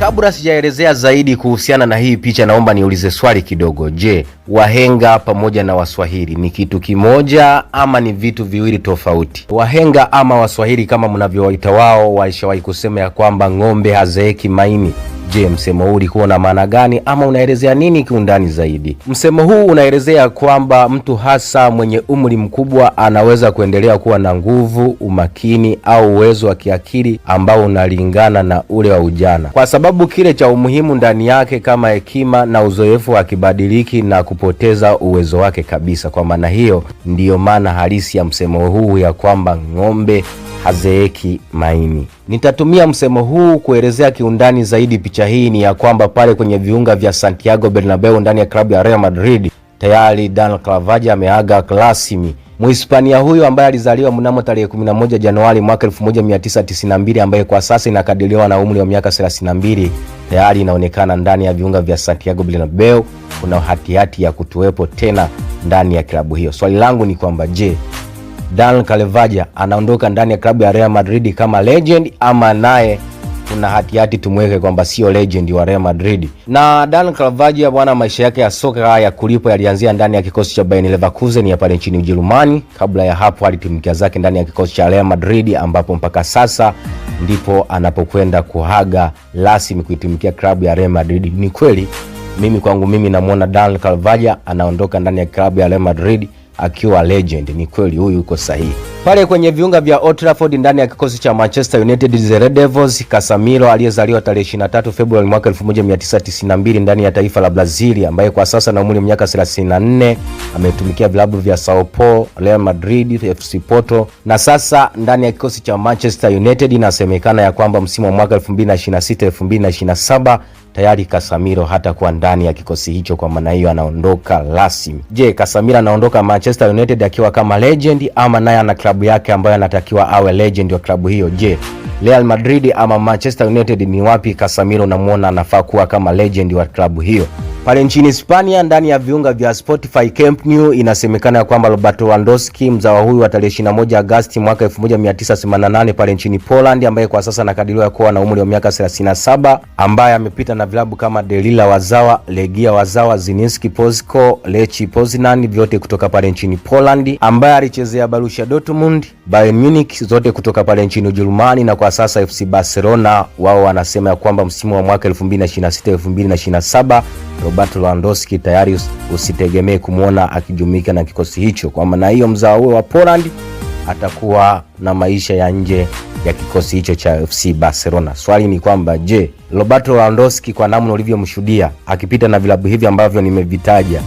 Kabla sijaelezea zaidi kuhusiana na hii picha, naomba niulize swali kidogo. Je, wahenga pamoja na waswahili ni kitu kimoja ama ni vitu viwili tofauti? Wahenga ama waswahili kama mnavyowaita wao walishawahi kusema ya kwamba ng'ombe hazeeki maini. Je, msemo huu ulikuwa na maana gani ama unaelezea nini kiundani zaidi? Msemo huu unaelezea kwamba mtu hasa mwenye umri mkubwa anaweza kuendelea kuwa na nguvu, umakini au uwezo wa kiakili ambao unalingana na ule wa ujana, kwa sababu kile cha umuhimu ndani yake kama hekima na uzoefu hakibadiliki na kupoteza uwezo wake kabisa. Kwa maana hiyo ndiyo maana halisi ya msemo huu ya kwamba ng'ombe hazeeki maini. Nitatumia msemo huu kuelezea kiundani zaidi picha hii. Ni ya kwamba pale kwenye viunga vya Santiago Bernabeu ndani ya klabu ya Real Madrid tayari Dani Carvajal ameaga rasmi. Muhispania huyo ambaye alizaliwa mnamo tarehe 11 Januari mwaka 1992, ambaye kwa sasa inakadiriwa na umri wa miaka 32, tayari inaonekana ndani ya viunga vya Santiago Bernabeu. Kuna hatihati ya kutowepo tena ndani ya klabu hiyo. Swali langu ni kwamba je, Dani Carvajal anaondoka ndani ya klabu ya Real Madrid kama legend ama naye kuna hatihati tumweke kwamba sio legend wa Real Madrid? Na Dani Carvajal bwana, maisha yake ya soka ya kulipo yalianzia ndani ya kikosi cha Bayer Leverkusen ya pale nchini Ujerumani. Kabla ya hapo alitimkia zake ndani ya kikosi cha Real Madrid, ambapo mpaka sasa ndipo anapokwenda kuhaga rasmi kuitumikia klabu ya Real Madrid. Ni kweli kwangu mimi namuona Dani Carvajal anaondoka ndani ya klabu ya Real Madrid akiwa legend. Ni kweli, huyu uko sahihi. Pale kwenye viunga vya Old Trafford ndani ya kikosi cha Manchester United the Red Devils, Casemiro aliyezaliwa tarehe 23 Februari mwaka 1992 ndani ya taifa la Brazil, ambaye kwa sasa na umri wa miaka 34, ametumikia vilabu vya Sao Paulo, Real Madrid, FC Porto na sasa ndani ya kikosi cha Manchester United. Inasemekana ya kwamba msimu wa mwaka 2026-2027 tayari Casemiro hatakuwa ndani ya kikosi hicho. Kwa maana hiyo anaondoka rasmi. Je, Casemiro anaondoka Manchester United akiwa kama legend ama naye ana klabu yake ambayo anatakiwa awe legend wa klabu hiyo? Je, Real Madrid ama Manchester United, ni wapi Casemiro namuona anafaa kuwa kama legend wa klabu hiyo? Pale nchini Hispania ndani ya viunga vya Spotify Camp Nou, inasemekana ya kwamba Roberto Lewandowski, mzawa huyu wa tarehe 21 Agosti mwaka 1988 pale nchini Poland, ambaye kwa sasa anakadiriwa kuwa na umri wa miaka 37, ambaye amepita na vilabu kama Delila Wazawa, Legia Wazawa, Zinski Pozko, Lech Poznan vyote kutoka pale nchini Poland, ambaye alichezea Borussia Dortmund, Bayern Munich zote kutoka pale nchini Ujerumani, na kwa sasa FC Barcelona. Wao wanasema ya kwamba msimu wa mwaka 2026-2027 Roberto Lewandowski tayari usitegemee kumuona akijumika na kikosi hicho. Kwa maana hiyo mzao huo wa Poland atakuwa na maisha ya nje ya kikosi hicho cha FC Barcelona. Swali ni kwamba je, Roberto Lewandowski kwa namna ulivyomshuhudia akipita na vilabu hivi ambavyo nimevitaja,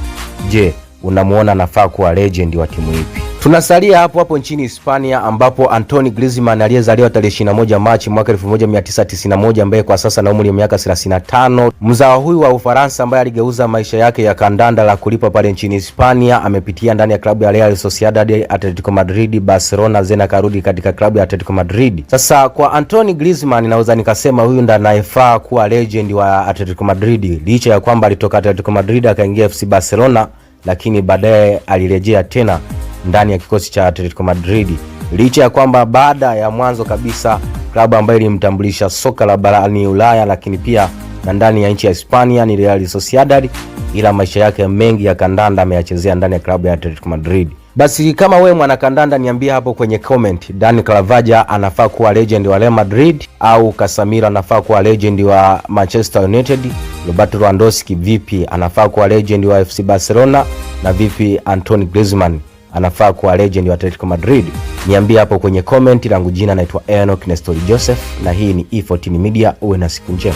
je, unamuona nafaa kuwa legend wa timu ipi? Tunasalia hapo nchini Hispania, ambapo Antoine Griezmann aliyezaliwa tarehe 21 Machi mwaka 1991, ambaye kwa sasa na umri wa miaka 35, mzao huyu wa Ufaransa ambaye aligeuza maisha yake ya kandanda la kulipa pale nchini Hispania, amepitia ndani ya klabu ya Real Sociedad, Atletico Madrid, Barcelona, zena karudi katika klabu ya Atletico Madrid. Sasa kwa Antoine Griezmann naweza nikasema huyu ndiye anayefaa kuwa legend wa Atletico Madrid, licha ya kwamba alitoka Atletico Madrid akaingia FC Barcelona, lakini baadaye alirejea tena ndani ya kikosi cha Atletico Madrid, licha ya kwamba baada ya mwanzo kabisa klabu ambayo ilimtambulisha soka la barani Ulaya lakini pia na ndani ya nchi ya Hispania ni Real Sociedad, ila maisha yake mengi ya kandanda ameyachezea ndani ya klabu ya Atletico Madrid. Basi kama wewe mwana kandanda, niambie hapo kwenye comment, Dani Carvajal anafaa kuwa legend wa Real Madrid au Casemiro anafaa kuwa legend wa Manchester United? Roberto Lewandowski vipi, anafaa kuwa legend wa FC Barcelona? Na vipi Antoine Griezmann anafaa kuwa legend wa Atletico Madrid? Niambie hapo kwenye comment. Langu jina naitwa Enoch Nestor Joseph na hii ni E14 Media. Uwe na siku njema.